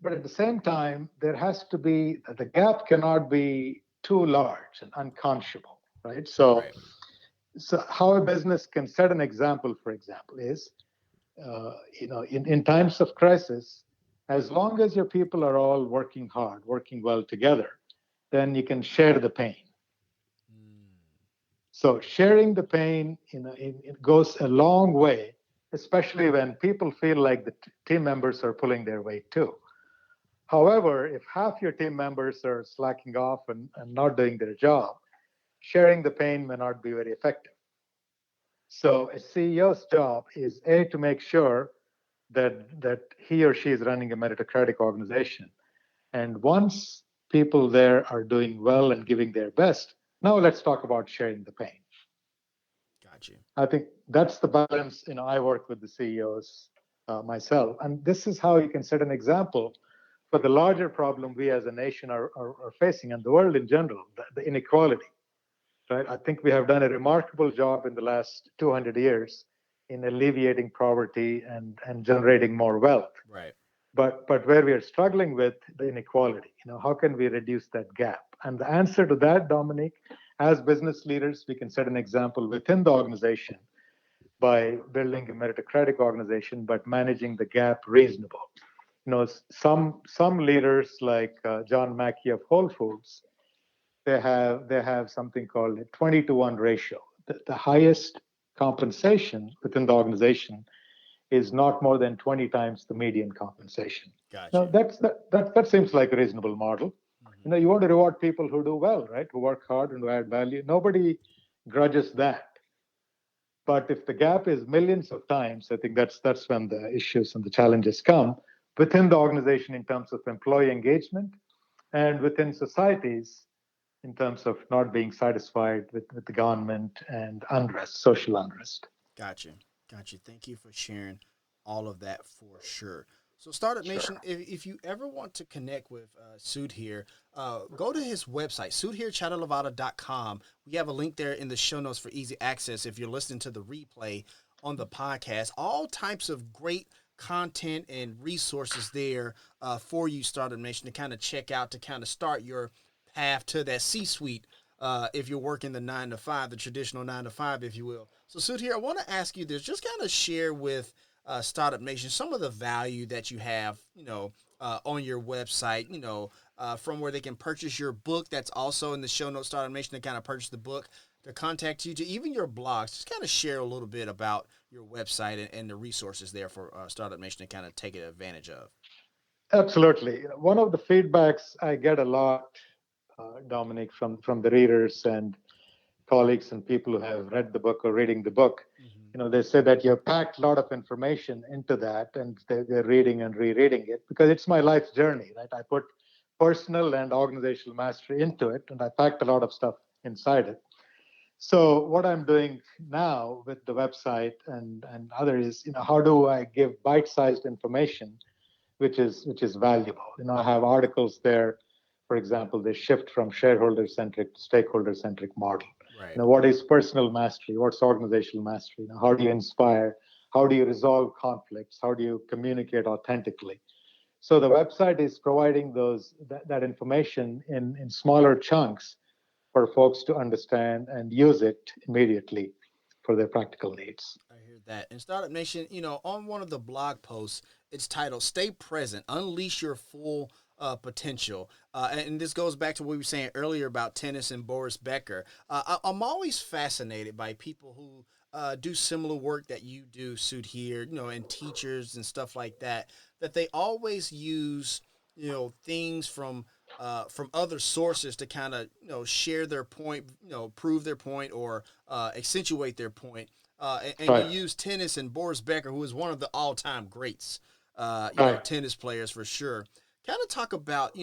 but at the same time, there has to be the gap cannot be too large and unconscionable. Right. So how a business can set an example, for example, is, in times of crisis, as long as your people are all working hard, working well together, then you can share the pain. So sharing the pain, it goes a long way, especially when people feel like the team members are pulling their weight too. However, if half your team members are slacking off and not doing their job, sharing the pain may not be very effective. So a CEO's job is to make sure that he or she is running a meritocratic organization. And once people there are doing well and giving their best, now let's talk about sharing the pain. Gotcha. I think that's the balance. I work with the CEOs myself, and this is how you can set an example for the larger problem we as a nation are facing, and the world in general, the inequality. Right? I think we have done a remarkable job in the last 200 years in alleviating poverty and generating more wealth. Right. But where we are struggling with the inequality, how can we reduce that gap? And the answer to that, Dominic, as business leaders, we can set an example within the organization by building a meritocratic organization, but managing the gap reasonable. Some leaders like John Mackey of Whole Foods, they have something called a 20-to-1 ratio. The highest compensation within the organization is not more than 20 times the median compensation. Gotcha. Now that seems like a reasonable model. Mm-hmm. You want to reward people who do well, right? Who work hard and who add value. Nobody grudges that. But if the gap is millions of times, I think that's when the issues and the challenges come within the organization in terms of employee engagement and within societies in terms of not being satisfied with the government and unrest, social unrest. Gotcha. Thank you for sharing all of that for sure. So Startup Nation, if you ever want to connect with Sudhir, go to his website, sudhirchatalevada.com. We have a link there in the show notes for easy access if you're listening to the replay on the podcast. All types of great content and resources there for you, Startup Nation, to kind of check out, to kind of start your path to that C-suite if you're working the 9-to-5, the traditional 9-to-5, if you will. So Sudhir, I want to ask you this, just kind of share with Startup Nation some of the value that you have, on your website, from where they can purchase your book. That's also in the show notes, Startup Nation, to kind of purchase the book, to contact you, to even your blogs. Just kind of share a little bit about your website and the resources there for Startup Nation to kind of take advantage of. Absolutely. One of the feedbacks I get a lot, Dominic, from the readers and colleagues and people who have read the book or reading the book, they say that you have packed a lot of information into that, and they're reading and rereading it because it's my life's journey, right? I put personal and organizational mastery into it, and I packed a lot of stuff inside it. So what I'm doing now with the website and others, how do I give bite-sized information, which is valuable? I have articles there. For example, the shift from shareholder-centric to stakeholder-centric model. Right. What is personal mastery? What's organizational mastery? How do you inspire? How do you resolve conflicts? How do you communicate authentically? So the website is providing that information in smaller chunks for folks to understand and use it immediately for their practical needs. I hear that. And Startup Nation, on one of the blog posts, it's titled "Stay Present, Unleash Your Full Potential." And this goes back to what we were saying earlier about tennis and Boris Becker. I'm always fascinated by people who do similar work that you do, Sudhir, and teachers and stuff like that, that they always use, things from other sources to kind of, share their point, prove their point or accentuate their point. And Right. You use tennis and Boris Becker, who is one of the all-time greats, Right. tennis players for sure. Kind of talk about,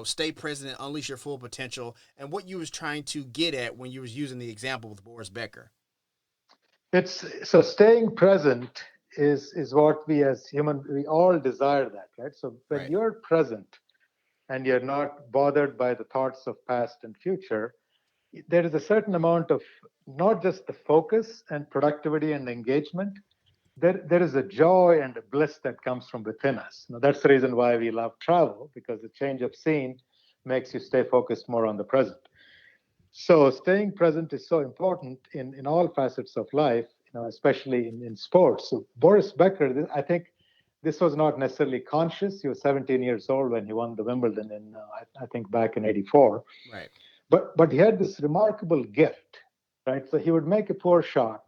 stay present and unleash your full potential, and what you was trying to get at when you was using the example with Boris Becker. It's so staying present is what we as human we all desire that, right? So when Right. you're present and you're not bothered by the thoughts of past and future, there is a certain amount of not just the focus and productivity and engagement. There is a joy and a bliss that comes from within us. Now, that's the reason why we love travel, because the change of scene makes you stay focused more on the present. So staying present is so important in all facets of life, especially in sports. So Boris Becker, I think this was not necessarily conscious. He was 17 years old when he won the Wimbledon I think back in '84. Right. But he had this remarkable gift, right? So he would make a poor shot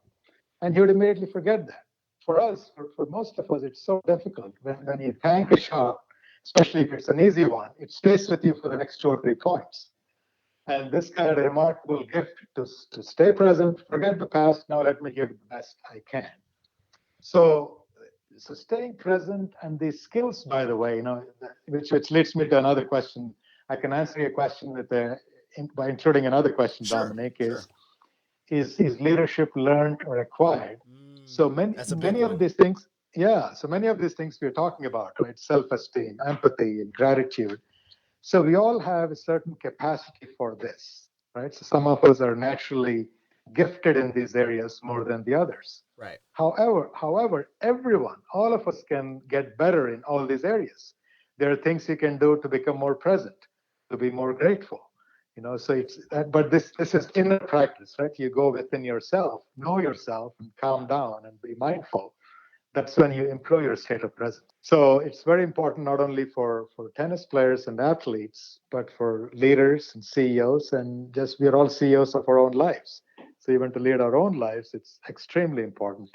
and he would immediately forget that. For us, for most of us, it's so difficult. When you tank a shot, especially if it's an easy one, it stays with you for the next 2 or 3 points. And this guy had a remarkable gift to stay present, forget the past. Now let me give the best I can. So staying present and these skills, by the way, which leads me to another question. I can answer your question by intruding another question, Sure, Dominic. sure. Is leadership learned or acquired? So many of these things, so many of these things we're talking about, right? Self-esteem, empathy, and gratitude. So we all have a certain capacity for this, right? So some of us are naturally gifted in these areas more than the others. Right. However, everyone, all of us can get better in all these areas. There are things you can do to become more present, to be more grateful. So it's that, but this is inner practice, right? You go within yourself, know yourself, and calm down and be mindful. That's when you improve your state of presence. So it's very important not only for tennis players and athletes, but for leaders and CEOs, and just we're all CEOs of our own lives. So even to lead our own lives, it's extremely important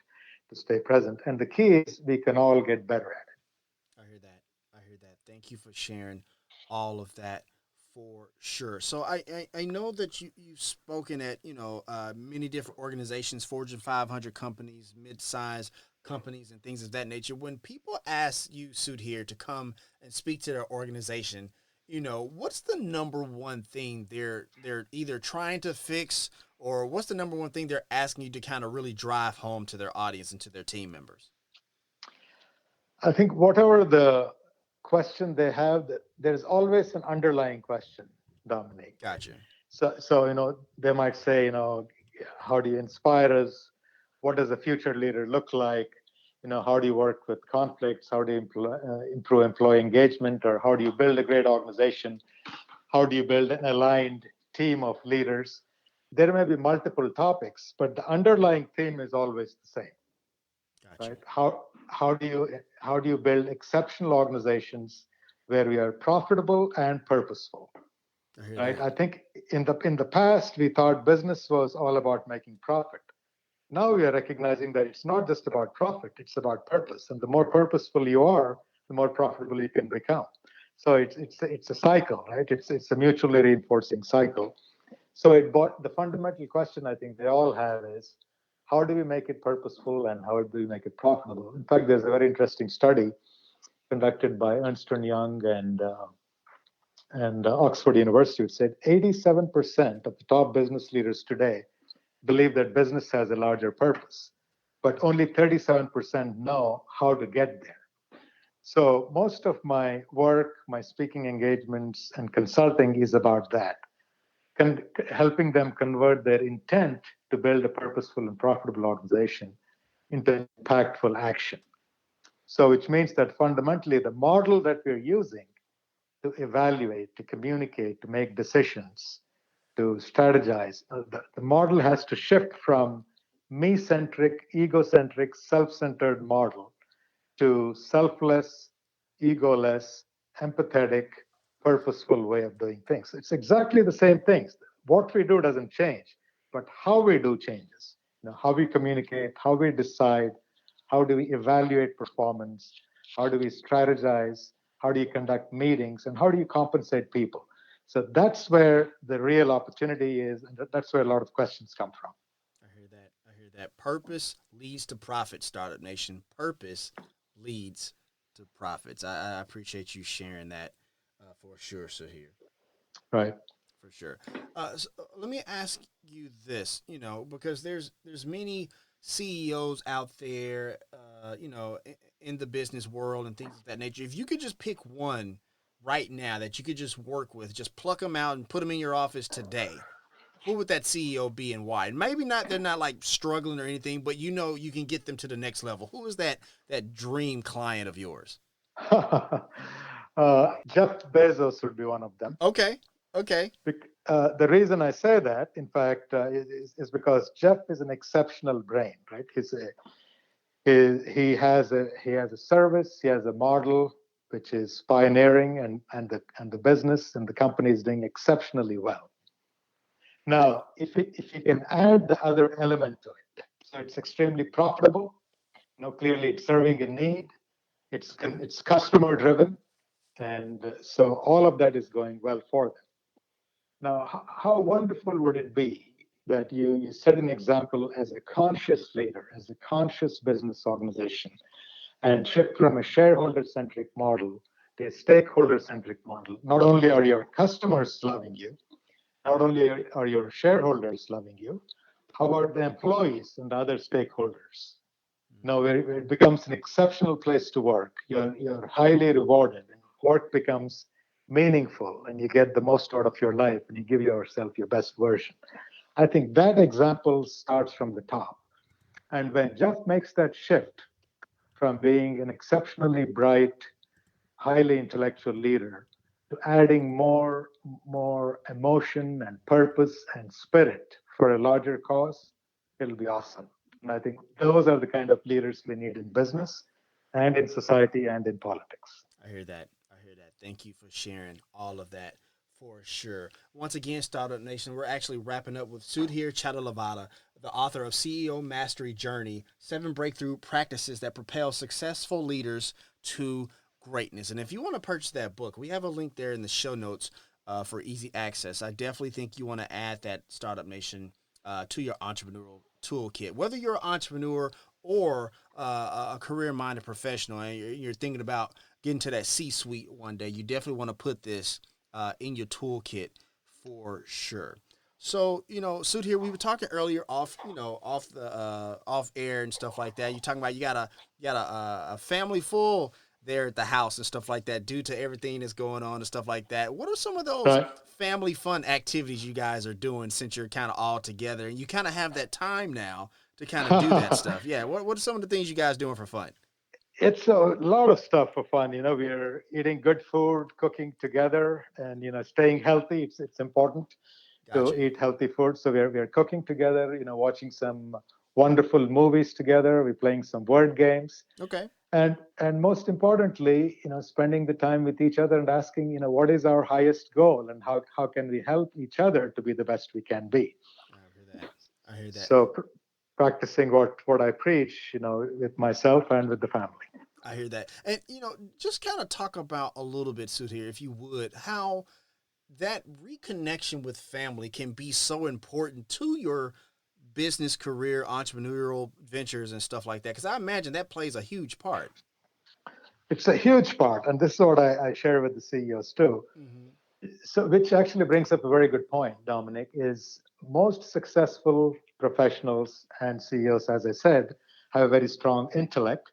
to stay present. And the key is we can all get better at it. I hear that. Thank you for sharing all of that for sure. So I know that you've spoken at many different organizations, Fortune 500 companies, mid-size companies, and things of that nature. When people ask you, Sudhir, to come and speak to their organization, what's the number one thing they're either trying to fix, or what's the number one thing they're asking you to kind of really drive home to their audience and to their team members? I think whatever the question they have, there's always an underlying question, Dominic. Gotcha. So they might say, how do you inspire us? What does a future leader look like? How do you work with conflicts? How do you improve employee engagement? Or how do you build a great organization? How do you build an aligned team of leaders? There may be multiple topics, but the underlying theme is always the same. Gotcha. Right? How do you build exceptional organizations where we are profitable and purposeful? Right? I think in the past we thought business was all about making profit. Now we are recognizing that it's not just about profit, it's about purpose. And the more purposeful you are, the more profitable you can become. So it's a cycle, right? It's a mutually reinforcing cycle. So the fundamental question I think they all have is, how do we make it purposeful and how do we make it profitable? In fact, there's a very interesting study conducted by Ernst & Young and Oxford University, which said 87% of the top business leaders today believe that business has a larger purpose, but only 37% know how to get there. So most of my work, my speaking engagements and consulting is about that, helping them convert their intent to build a purposeful and profitable organization into impactful action. So which means that fundamentally the model that we're using to evaluate, to communicate, to make decisions, to strategize, the model has to shift from me-centric, egocentric, self-centered model to selfless, egoless, empathetic, purposeful way of doing things. It's exactly the same things. What we do doesn't change, but how we do changes. How we communicate, how we decide, how do we evaluate performance, how do we strategize, how do you conduct meetings, and how do you compensate people? So that's where the real opportunity is, and that's where a lot of questions come from. I hear that. Purpose leads to profit, Startup Nation. Purpose leads to profits. I appreciate you sharing that For sure, Sahir. Right. For sure. So let me ask you this, because there's many CEOs out there, in the business world and things of that nature. If you could just pick one right now that you could just work with, just pluck them out and put them in your office today, who would that CEO be and why? And maybe not, they're not like struggling or anything, but you can get them to the next level. Who is that dream client of yours? Jeff Bezos would be one of them. Okay. The reason I say that, in fact, is because Jeff is an exceptional brain, right? He has a service, he has a model which is pioneering, and the business and the company is doing exceptionally well. Now, if you can add the other element to it, so it's extremely profitable. Clearly it's serving a need. It's customer driven, and so all of that is going well for them. Now, how wonderful would it be that you set an example as a conscious leader, as a conscious business organization, and shift from a shareholder-centric model to a stakeholder-centric model? Not only are your customers loving you, not only are your shareholders loving you, how about the employees and the other stakeholders? Where it becomes an exceptional place to work. You're highly rewarded, and work becomes meaningful, and you get the most out of your life, and you give yourself your best version. I think that example starts from the top. And when Jeff makes that shift from being an exceptionally bright, highly intellectual leader to adding more emotion and purpose and spirit for a larger cause, it'll be awesome. And I think those are the kind of leaders we need in business and in society and in politics. I hear that. Thank you for sharing all of that for sure. Once again, Startup Nation, we're actually wrapping up with Sudhir Chatalavada, the author of CEO Mastery Journey, 7 Breakthrough Practices that Propel Successful Leaders to Greatness. And if you want to purchase that book, we have a link there in the show notes for easy access. I definitely think you want to add that, Startup Nation, to your entrepreneurial toolkit. Whether you're an entrepreneur or a career-minded professional and you're thinking about getting to that C-suite one day, you definitely want to put this in your toolkit for sure. So, Sudhir, we were talking earlier off air and stuff like that. You're talking about you got a family full there at the house and stuff like that due to everything that's going on and stuff like that. What are some of those family fun activities you guys are doing since you're kind of all together and you kind of have that time now to kind of do that stuff? Yeah. What are some of the things you guys doing for fun? It's a lot of stuff for fun. We're eating good food, cooking together, and staying healthy. It's important to eat healthy food. So we're cooking together. Watching some wonderful movies together. We're playing some word games. Okay. And most importantly, spending the time with each other and asking, what is our highest goal and how can we help each other to be the best we can be. I hear that. So practicing what I preach, with myself and with the family. I hear that. And, just kind of talk about a little bit, Sudhir, if you would, how that reconnection with family can be so important to your business career, entrepreneurial ventures and stuff like that. Because I imagine that plays a huge part. It's a huge part. And this is what I share with the CEOs too. Mm-hmm. So, which actually brings up a very good point, Dominic, is most successful professionals and CEOs, as I said, have a very strong intellect.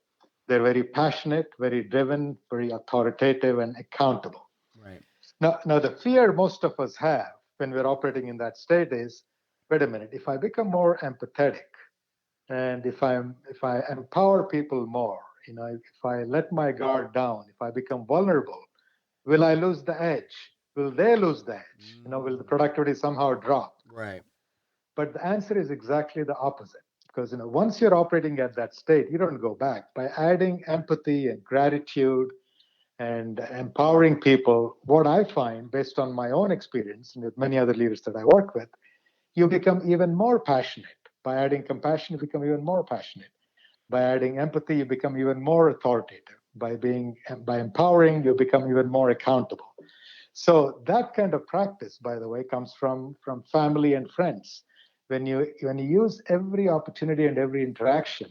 They're very passionate, very driven, very authoritative, and accountable. Right. Now, the fear most of us have when we're operating in that state is, wait a minute, if I become more empathetic, and if I empower people more, if I let my guard down, if I become vulnerable, will I lose the edge? Will they lose the edge? Will the productivity somehow drop? Right. But the answer is exactly the opposite. Because once you're operating at that state, you don't go back. By adding empathy and gratitude and empowering people, what I find based on my own experience and with many other leaders that I work with, you become even more passionate. By adding compassion, you become even more passionate. By adding empathy, you become even more authoritative. By empowering, you become even more accountable. So that kind of practice, by the way, comes from family and friends. When you use every opportunity and every interaction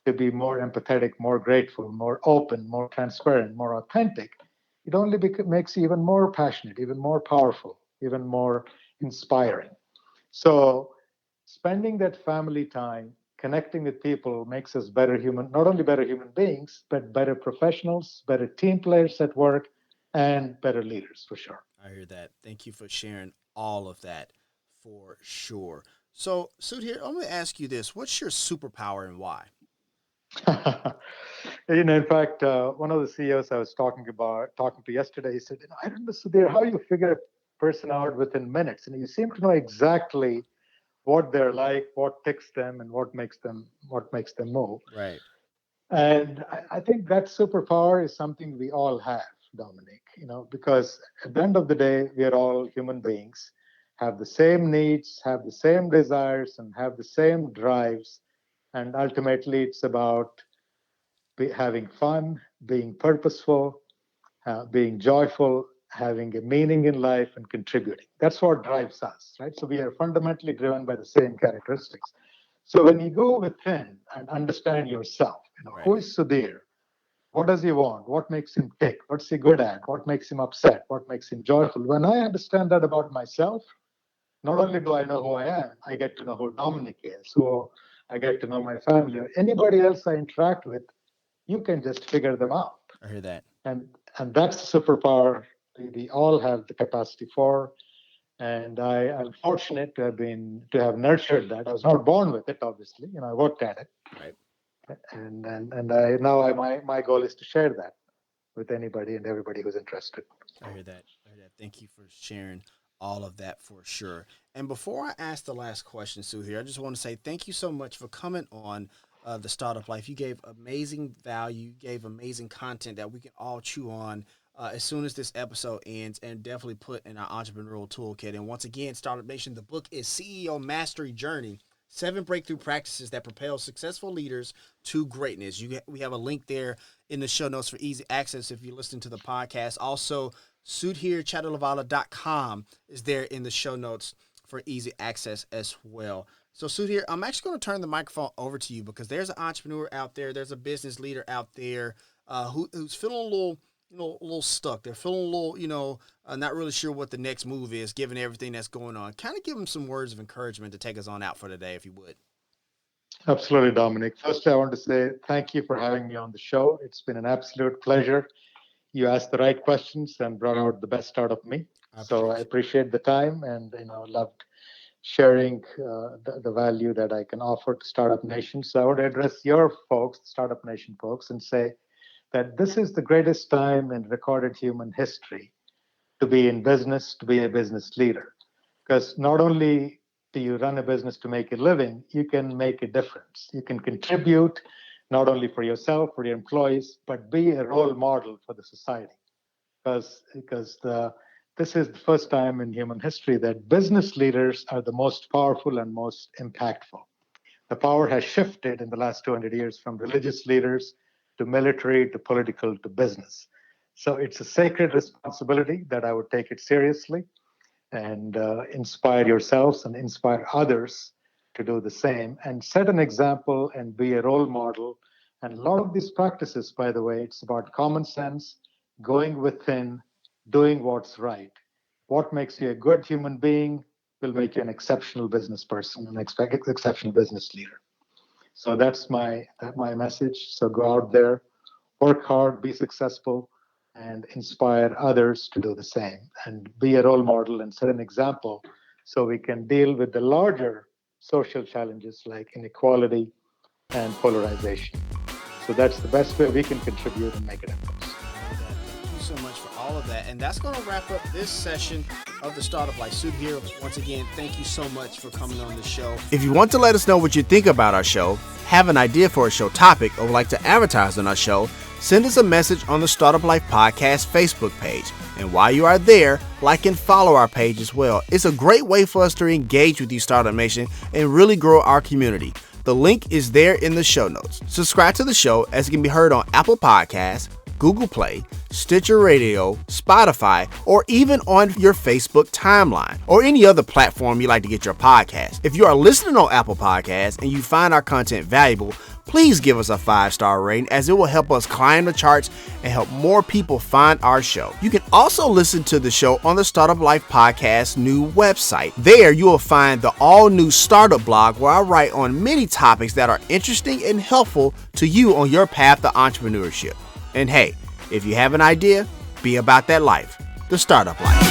to be more empathetic, more grateful, more open, more transparent, more authentic, it only makes you even more passionate, even more powerful, even more inspiring. So spending that family time, connecting with people makes us better human, not only better human beings, but better professionals, better team players at work, and better leaders for sure. I hear that. Thank you for sharing all of that for sure. So, Sudhir, I'm going to ask you this. What's your superpower and why? In fact, one of the CEOs I was talking to yesterday, he said, I don't know, Sudhir, how you figure a person out within minutes. And you seem to know exactly what they're like, what ticks them, and what makes them move. Right. And I think that superpower is something we all have, Dominic, because at the end of the day, we are all human beings, have the same needs, have the same desires, and have the same drives. And ultimately, it's about having fun, being purposeful, being joyful, having a meaning in life, and contributing. That's what drives us, right? So we are fundamentally driven by the same characteristics. So when you go within and understand yourself, Right. Who is Sudhir? What does he want? What makes him tick? What's he good at? What makes him upset? What makes him joyful? When I understand that about myself, not only do I know who I am, I get to know who Dominic is, so I get to know my family, or anybody else I interact with. You can just figure them out. I hear that. And that's the superpower we all have the capacity for. And I am fortunate to have nurtured that. I was not born with it, obviously. I worked at it. Right. And my goal is to share that with anybody and everybody who's interested. I hear that. Thank you for sharing all of that for sure. And before I ask the last question, Sudhir, I just want to say thank you so much for coming on the Startup Life. You gave amazing value, you gave amazing content that we can all chew on as soon as this episode ends, and definitely put in our entrepreneurial toolkit. And once again, Startup Nation, the book is CEO Mastery Journey, 7 breakthrough practices that propel successful leaders to greatness. We have a link there in the show notes for easy access if you're listening to the podcast. Also, sudhirchhatalavala.com is there in the show notes for easy access as well. So, Sudhir, I'm actually going to turn the microphone over to you because there's an entrepreneur out there, there's a business leader out there who's feeling a little stuck. They're feeling a little, not really sure what the next move is, given everything that's going on. Kind of give them some words of encouragement to take us on out for today, if you would. Absolutely, Dominic. First, I want to say thank you for having me on the show. It's been an absolute pleasure. You asked the right questions and brought out the best out of me. So I appreciate the time and, loved sharing the value that I can offer to Startup Nation. So I would address your folks, Startup Nation folks, and say that this is the greatest time in recorded human history to be in business, to be a business leader. Because not only do you run a business to make a living, you can make a difference. You can contribute not only for yourself, for your employees, but be a role model for the society. Because this is the first time in human history that business leaders are the most powerful and most impactful. The power has shifted in the last 200 years from religious leaders to military to political to business. So it's a sacred responsibility that I would take it seriously and inspire yourselves and inspire others to do the same and set an example and be a role model. And a lot of these practices, by the way, it's about common sense, going within, doing what's right. What makes you a good human being will make you an exceptional business person, an exceptional business leader. So that's my message. So go out there, work hard, be successful, and inspire others to do the same and be a role model and set an example so we can deal with the larger social challenges like inequality and polarization. So that's the best way we can contribute and make a difference. Thank you so much for all of that. And that's going to wrap up this session of the Startup Life. Sudhir, once again, thank you so much for coming on the show. If you want to let us know what you think about our show, have an idea for a show topic, or would like to advertise on our show, send us a message on the Startup Life Podcast Facebook page. And while you are there, like and follow our page as well. It's a great way for us to engage with you, Startup Nation, and really grow our community. The link is there in the show notes. Subscribe to the show as it can be heard on Apple Podcasts, Google Play, Stitcher Radio, Spotify, or even on your Facebook timeline or any other platform you like to get your podcast. If you are listening on Apple Podcasts and you find our content valuable, please give us a 5-star rating, as it will help us climb the charts and help more people find our show. You can also listen to the show on the Startup Life Podcast new website. There you will find the all-new startup blog where I write on many topics that are interesting and helpful to you on your path to entrepreneurship. And hey, if you have an idea, be about that life, the startup life.